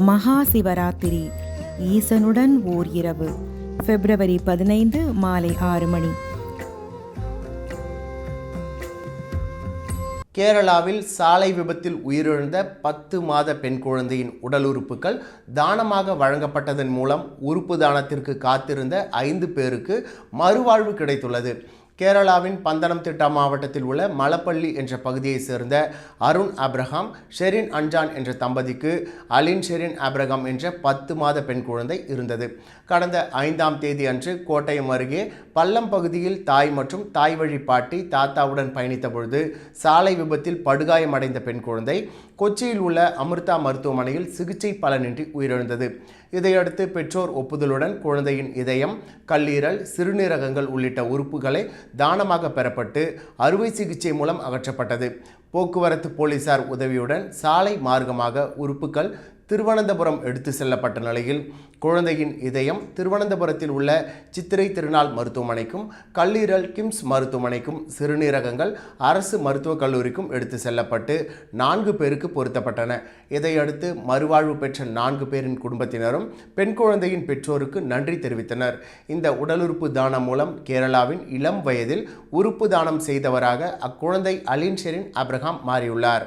மகா சிவராத்திரி ஈசனுடன் ஓர் இரவு பிப்ரவரி 15 மாலை 6 மணி. கேரளாவில் சாலை விபத்தில் உயிரிழந்த 10 மாத பெண் குழந்தையின் உடல் உறுப்புகள் தானமாக வழங்கப்பட்டதன் மூலம் உறுப்பு தானத்திற்கு காத்திருந்த 5 பேருக்கு மறுவாழ்வு கிடைத்துள்ளது. கேரளாவின் பந்தனம்திட்டா மாவட்டத்தில் உள்ள மலப்பள்ளி என்ற பகுதியைச் சேர்ந்த அருண் ஆப்ரஹாம், ஷெரின் அஞ்சான் என்ற தம்பதிக்கு அலின் ஷெரின் ஆப்ரஹாம் என்ற 10 மாத பெண் குழந்தை இருந்தது. கடந்த 5ஆம் தேதி அன்று கோட்டயம் அருகே பள்ளம் பகுதியில் தாய் மற்றும் தாய் வழி பாட்டி தாத்தாவுடன் பயணித்த பொழுது சாலை விபத்தில் படுகாயமடைந்த பெண் குழந்தை கொச்சியில் உள்ள அமிர்தா மருத்துவமனையில் சிகிச்சை பலனின்றி உயிரிழந்தது. இதையடுத்து பெற்றோர் ஒப்புதலுடன் குழந்தையின் இதயம், கல்லீரல், சிறுநீரகங்கள் உள்ளிட்ட உறுப்புகளை தானமாக பெறப்பட்டு அறுவை சிகிச்சை மூலம் அகற்றப்பட்டது. போக்குவரத்து போலீசார் உதவியுடன் சாலை மார்க்கமாக உறுப்புகள் திருவனந்தபுரம் எடுத்து செல்லப்பட்ட நிலையில் குழந்தையின் இதயம் திருவனந்தபுரத்தில் உள்ள சித்திரை திருநாள் மருத்துவமனைக்கும், கல்லீரல் கிம்ஸ் மருத்துவமனைக்கும், சிறுநீரகங்கள் அரசு மருத்துவக் கல்லூரிக்கும் எடுத்து செல்லப்பட்டு 4 பேருக்கு பொருத்தப்பட்டன. இதையடுத்து மறுவாழ்வு பெற்ற 4 பேரின் குடும்பத்தினரும் பெண் குழந்தையின் பெற்றோருக்கு நன்றி தெரிவித்தனர். இந்த உடலுறுப்பு தானம் மூலம் கேரளாவின் இளம் வயதில் உறுப்பு தானம் செய்தவராக அக்குழந்தை அலின் ஷெரின் ஆப்ரஹாம் மாறியுள்ளார்.